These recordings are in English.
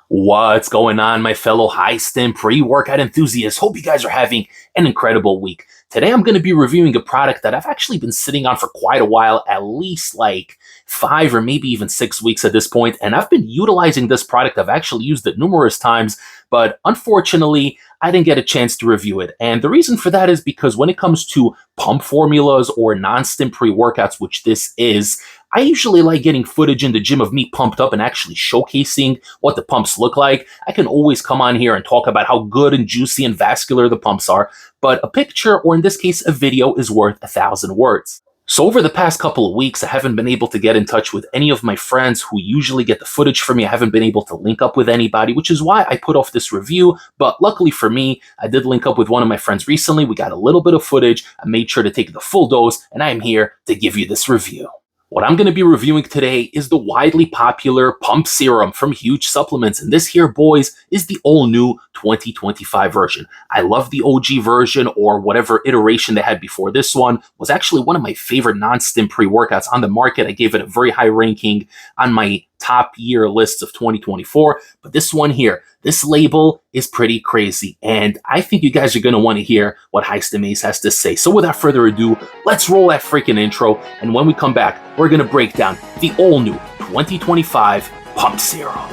What's going on, my fellow high stim pre-workout enthusiasts? Hope you guys are having an incredible week. Today, I'm going to be reviewing a product that I've actually been sitting on for quite a while, at least like 5 or maybe even 6 weeks at this point. And I've been utilizing this product. I've actually used it numerous times, but unfortunately, I didn't get a chance to review it. And the reason for that is because when it comes to pump formulas or non-stim pre-workouts, which this is, I usually like getting footage in the gym of me pumped up and actually showcasing what the pumps look like. I can always come on here and talk about how good and juicy and vascular the pumps are, but a picture, or in this case, a video, is worth 1,000 words. So over the past couple of weeks, I haven't been able to get in touch with any of my friends who usually get the footage for me. I haven't been able to link up with anybody, which is why I put off this review. But luckily for me, I did link up with one of my friends recently. We got a little bit of footage. I made sure to take the full dose, and I am here to give you this review. What I'm going to be reviewing today is the widely popular pump serum from Huge Supplements. And this here, boys, is the all-new 2025 version. I love the OG version, or whatever iteration they had before this one. Was actually one of my favorite non-stim pre-workouts on the market. I gave it a very high ranking on my top year lists of 2024. But this one here, this label is pretty crazy. And I think you guys are going to want to hear what High Stim Ace has to say. So without further ado, let's roll that freaking intro. And when we come back, we're going to break down the all-new 2025 Pump Serum.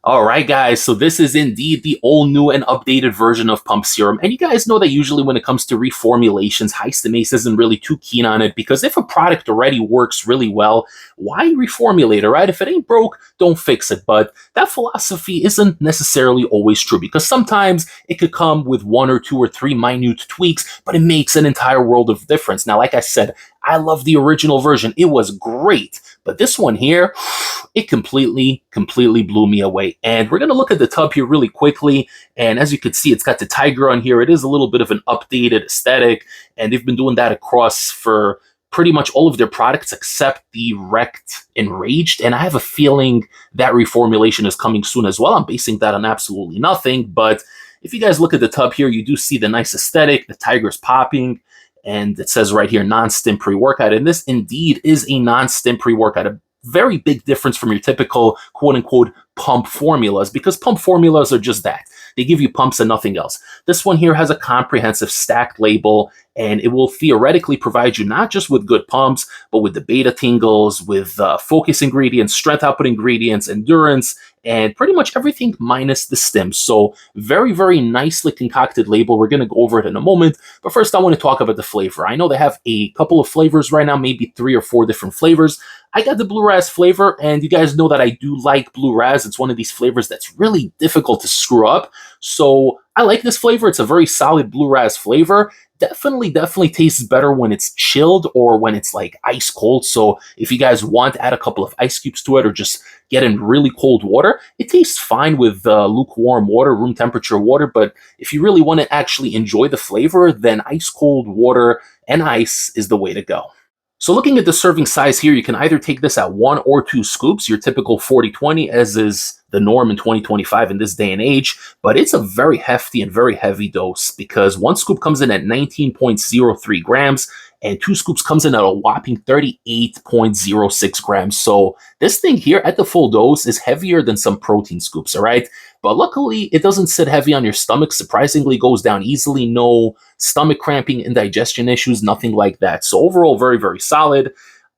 All right, guys, so this is indeed the all-new and updated version of Pump Serum. And you guys know that usually when it comes to reformulations, High Stim Ace isn't really too keen on it, because if a product already works really well, why reformulate it, right? If it ain't broke, don't fix it. But that philosophy isn't necessarily always true, because sometimes it could come with 1 or 2 or 3 minute tweaks, but it makes an entire world of difference. Now, like I said, I love the original version. It was great. But this one here, it completely blew me away. And we're going to look at the tub here really quickly. And as you can see, it's got the tiger on here. It is a little bit of an updated aesthetic. And they've been doing that across for pretty much all of their products except the Wrecked Enraged. And I have a feeling that reformulation is coming soon as well. I'm basing that on absolutely nothing. But if you guys look at the tub here, you do see the nice aesthetic. The tiger's popping. And it says right here, non-stim pre-workout. And this indeed is a non-stim pre-workout. A very big difference from your typical quote-unquote pump formulas, because pump formulas are just that. They give you pumps and nothing else. This one here has a comprehensive stacked label, and it will theoretically provide you not just with good pumps, but with the beta tingles, with focus ingredients, strength output ingredients, endurance, and pretty much everything minus the stims. So very nicely concocted label. We're going to go over it in a moment. But first, I want to talk about the flavor. I know they have a couple of flavors right now, maybe 3 or 4 different flavors. I got the Blue Raz flavor, and you guys know that I do like Blue Raz. It's one of these flavors that's really difficult to screw up. So I like this flavor. It's a very solid Blue Raz flavor. Definitely tastes better when it's chilled or when it's like ice cold. So if you guys want to add a couple of ice cubes to it, or just get in really cold water, it tastes fine with lukewarm water, room temperature water. But if you really want to actually enjoy the flavor, then ice cold water and ice is the way to go. So looking at the serving size here, you can either take this at 1 or 2 scoops, your typical 40-20, as is the norm in 2025 in this day and age. But it's a very hefty and very heavy dose, because 1 scoop comes in at 19.03 grams, and 2 scoops comes in at a whopping 38.06 grams. So this thing here at the full dose is heavier than some protein scoops, all right? But luckily, it doesn't sit heavy on your stomach. Surprisingly, goes down easily. No stomach cramping, indigestion issues, nothing like that. So overall, very solid.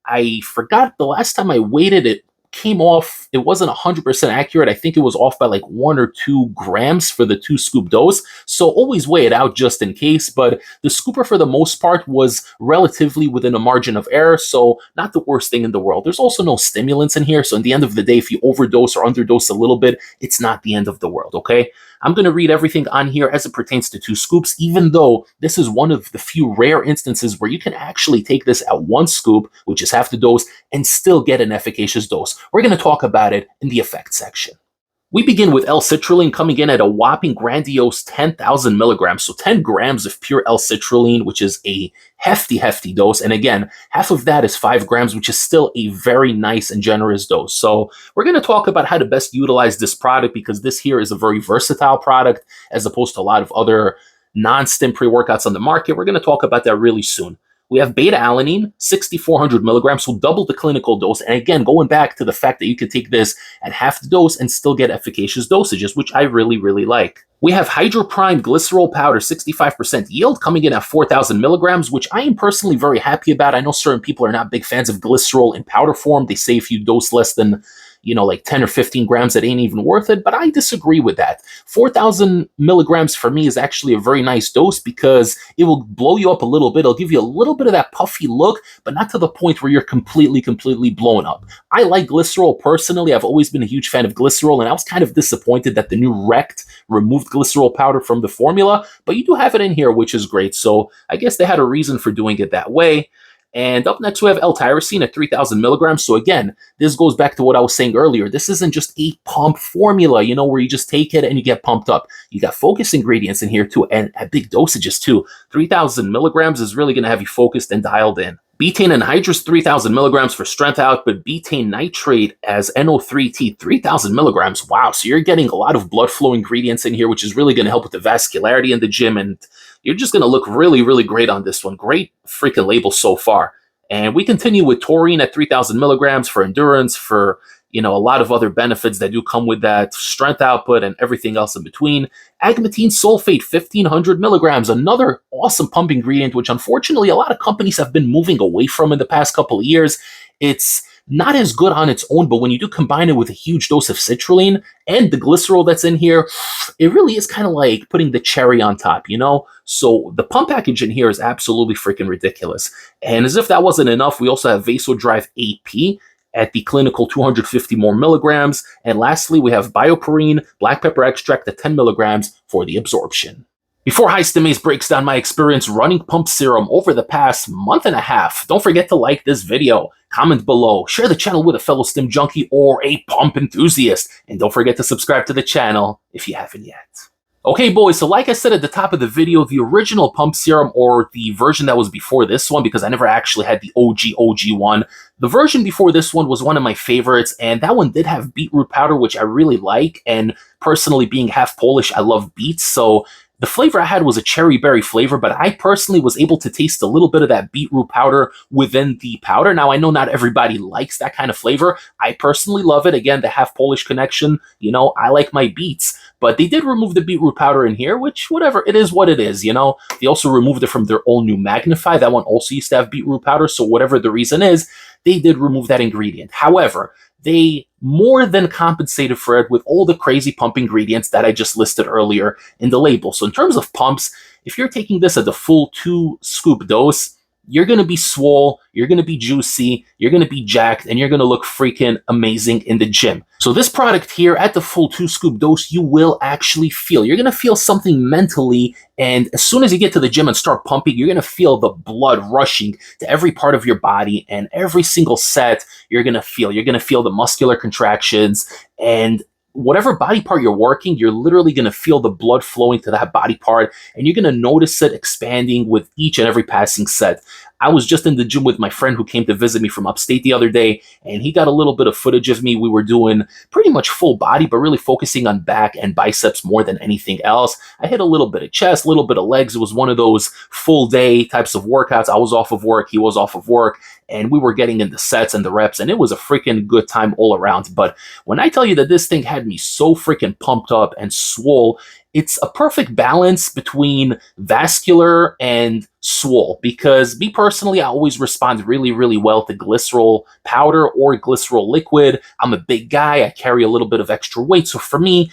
I forgot the last time I weighed it, it came off, it wasn't 100% accurate. I think it was off by like 1 or 2 grams for the 2 scoop dose. So always weigh it out just in case. But the scooper for the most part was relatively within a margin of error. So not the worst thing in the world. There's also no stimulants in here. So in the end of the day, if you overdose or underdose a little bit, it's not the end of the world, okay? I'm going to read everything on here as it pertains to 2 scoops, even though this is one of the few rare instances where you can actually take this at 1 scoop, which is half the dose, and still get an efficacious dose. We're going to talk about it in the effects section. We begin with L-citrulline coming in at a whopping grandiose 10,000 milligrams, so 10 grams of pure L-citrulline, which is a hefty, hefty dose. And again, half of that is 5 grams, which is still a very nice and generous dose. So we're going to talk about how to best utilize this product, because this here is a very versatile product as opposed to a lot of other non-stim pre-workouts on the market. We're going to talk about that really soon. We have beta-alanine, 6,400 milligrams, so double the clinical dose. And again, going back to the fact that you could take this at half the dose and still get efficacious dosages, which I really, really like. We have hydroprime glycerol powder, 65% yield, coming in at 4,000 milligrams, which I am personally very happy about. I know certain people are not big fans of glycerol in powder form. They say if you dose less than like 10 or 15 grams, that ain't even worth it. But I disagree with that. 4,000 milligrams for me is actually a very nice dose, because it will blow you up a little bit. It'll give you a little bit of that puffy look, but not to the point where you're completely blown up. I like glycerol personally. I've always been a huge fan of glycerol, and I was kind of disappointed that the new Rect removed glycerol powder from the formula, but you do have it in here, which is great. So I guess they had a reason for doing it that way. And up next, we have L-tyrosine at 3,000 milligrams. So again, this goes back to what I was saying earlier. This isn't just a pump formula, where you just take it and you get pumped up. You got focus ingredients in here too, and at big dosages too. 3,000 milligrams is really going to have you focused and dialed in. Betaine anhydrous, 3,000 milligrams for strength output. Betaine nitrate as NO3T, 3,000 milligrams. Wow, so you're getting a lot of blood flow ingredients in here, which is really going to help with the vascularity in the gym, and you're just going to look really, really great on this one. Great freaking label so far. And we continue with taurine at 3,000 milligrams for endurance, for a lot of other benefits that do come with that, strength output and everything else in between. Agmatine sulfate, 1,500 milligrams, another awesome pump ingredient, which unfortunately a lot of companies have been moving away from in the past couple of years. It's not as good on its own, but when you do combine it with a huge dose of citrulline and the glycerol that's in here, it really is kind of like putting the cherry on top, So the pump package in here is absolutely freaking ridiculous. And as if that wasn't enough, we also have Vasodrive AP at the clinical 250 more milligrams. And lastly, we have bioperine, black pepper extract at 10 milligrams for the absorption. Before High Stimace breaks down my experience running Pump Serum over the past month and a half, don't forget to like this video, comment below, share the channel with a fellow stim junkie or a pump enthusiast, and don't forget to subscribe to the channel if you haven't yet. Okay, boys, so like I said at the top of the video, the original Pump Serum, or the version that was before this one, because I never actually had the OG one, the version before this one was one of my favorites, and that one did have beetroot powder, which I really like, and personally, being half Polish, I love beets, so the flavor I had was a cherry berry flavor, but I personally was able to taste a little bit of that beetroot powder within the powder. Now, I know not everybody likes that kind of flavor. I personally love it. Again, the half Polish connection, I like my beets. But they did remove the beetroot powder in here, which, whatever, it is what it is, They also removed it from their all-new Magnify. That one also used to have beetroot powder, so whatever the reason is, they did remove that ingredient. However, they more than compensated for it with all the crazy pump ingredients that I just listed earlier in the label. So in terms of pumps, if you're taking this at the full 2-scoop dose, you're going to be swole, you're going to be juicy, you're going to be jacked, and you're going to look freaking amazing in the gym. So this product here, at the full 2-scoop dose, you will actually feel. You're going to feel something mentally, and as soon as you get to the gym and start pumping, you're going to feel the blood rushing to every part of your body, and every single set you're going to feel. You're going to feel the muscular contractions, and whatever body part you're working, you're literally going to feel the blood flowing to that body part, and you're going to notice it expanding with each and every passing set. I was just in the gym with my friend who came to visit me from upstate the other day, and he got a little bit of footage of me. We were doing pretty much full body, but really focusing on back and biceps more than anything else. I hit a little bit of chest, a little bit of legs. It was one of those full day types of workouts. I was off of work, he was off of work, and we were getting in the sets and the reps, and it was a freaking good time all around. But when I tell you that this thing had me so freaking pumped up and swole, it's a perfect balance between vascular and swole, because me personally, I always respond really, really well to glycerol powder or glycerol liquid. I'm a big guy. I carry a little bit of extra weight. So for me,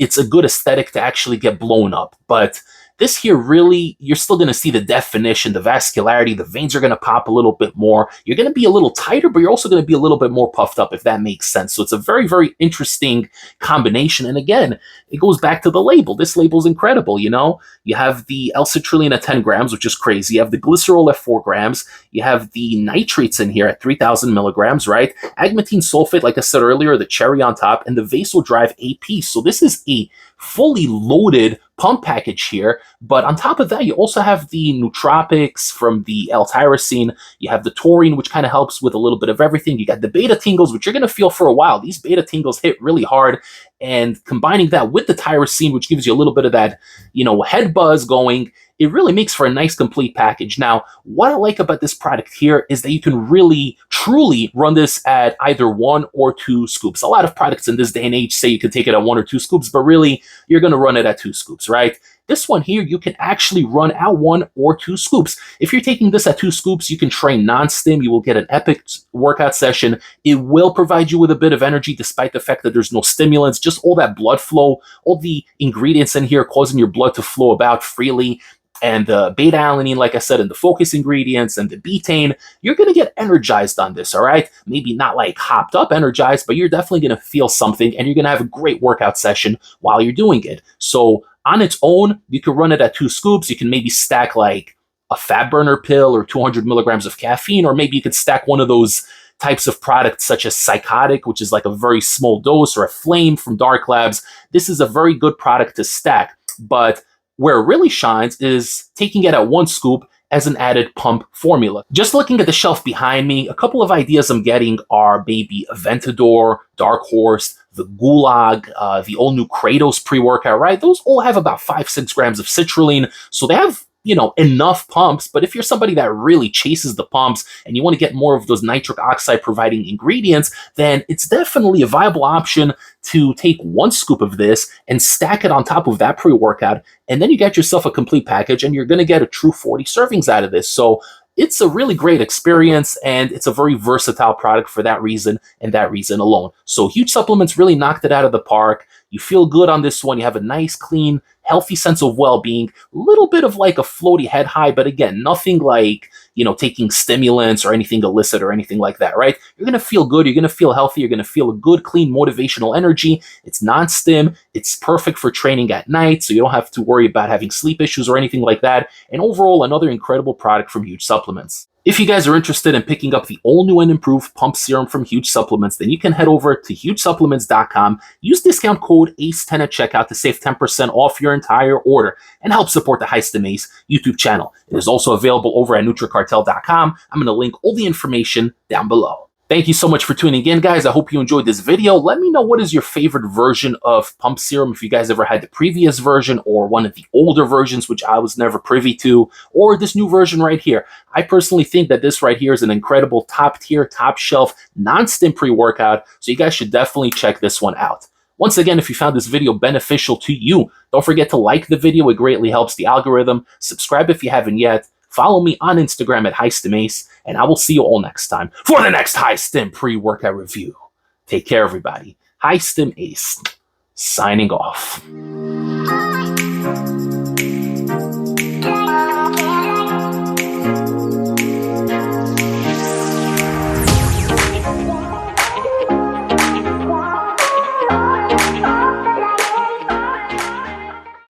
it's a good aesthetic to actually get blown up. But This here really, you're still going to see the definition, the vascularity, the veins are going to pop a little bit more. You're going to be a little tighter, but you're also going to be a little bit more puffed up, if that makes sense. So it's a very, very interesting combination. And again, it goes back to the label. This label is incredible, you know? You have the L-citrulline at 10 grams, which is crazy. You have the glycerol at 4 grams. You have the nitrates in here at 3,000 milligrams, right? Agmatine sulfate, like I said earlier, the cherry on top, and the vasodrive AP. So this is a fully loaded pump package here. But on top of that, you also have the nootropics from the L-tyrosine. You have the taurine, which kind of helps with a little bit of everything. You got the beta tingles, which you're going to feel for a while. These beta tingles hit really hard. And combining that with the tyrosine, which gives you a little bit of that, you know, head buzz going, it really makes for a nice complete package. Now, what I like about this product here is that you can really, truly run this at either 1 or 2 scoops. A lot of products in this day and age say you can take it at 1 or 2 scoops, but really, you're going to run it at 2 scoops, right? This one here, you can actually run at 1 or 2 scoops. If you're taking this at 2 scoops, you can train non-stim. You will get an epic workout session. It will provide you with a bit of energy, despite the fact that there's no stimulants, just all that blood flow, all the ingredients in here causing your blood to flow about freely. And the beta-alanine, like I said, and the focus ingredients and the betaine, you're going to get energized on this, all right? Maybe not like hopped up energized, but you're definitely going to feel something, and you're going to have a great workout session while you're doing it. So on its own, you can run it at 2 scoops. You can maybe stack like a fat burner pill or 200 milligrams of caffeine, or maybe you could stack one of those types of products such as Psychotic, which is like a very small dose, or a Flame from Dark Labs. This is a very good product to stack, but where it really shines is taking it at 1 scoop as an added pump formula. Just looking at the shelf behind me, a couple of ideas I'm getting are maybe Aventador, Dark Horse, the Gulag, the all new Kratos pre-workout, right? Those all have about 5-6 grams of citrulline, so they have, you know, enough pumps. But if you're somebody that really chases the pumps and you want to get more of those nitric oxide providing ingredients, then it's definitely a viable option to take 1 scoop of this and stack it on top of that pre-workout, and then you get yourself a complete package, and you're going to get a true 40 servings out of this. So it's a really great experience, and it's a very versatile product for that reason and that reason alone. So Huge Supplements really knocked it out of the park. You feel good on this one. You have a nice, clean, healthy sense of well-being, a little bit of like a floaty head high, but again, nothing like, you know, taking stimulants or anything illicit or anything like that, right? You're going to feel good. You're going to feel healthy. You're going to feel a good, clean, motivational energy. It's non-stim. It's perfect for training at night, so you don't have to worry about having sleep issues or anything like that. And overall, another incredible product from Huge Supplements. If you guys are interested in picking up the all new and improved pump serum from Huge Supplements, then you can head over to hugesupplements.com, use discount code ACE10 at checkout to save 10% off your entire order and help support the Heist and Ace YouTube channel. It is also available over at nutricartel.com. I'm going to link all the information down below. Thank you so much for tuning in, guys. I hope you enjoyed this video. Let me know what is your favorite version of pump serum, if you guys ever had the previous version or one of the older versions, which I was never privy to, or this new version right here. I personally think that this right here is an incredible top tier, top shelf, non-stim pre-workout, so you guys should definitely check this one out. Once again, if you found this video beneficial to you, don't forget to like the video. It greatly helps the algorithm. Subscribe if you haven't yet. Follow me on Instagram at HeistAmace, and I will see you all next time for the next High Stim pre-workout review. Take care, everybody. Heist and Ace, signing off.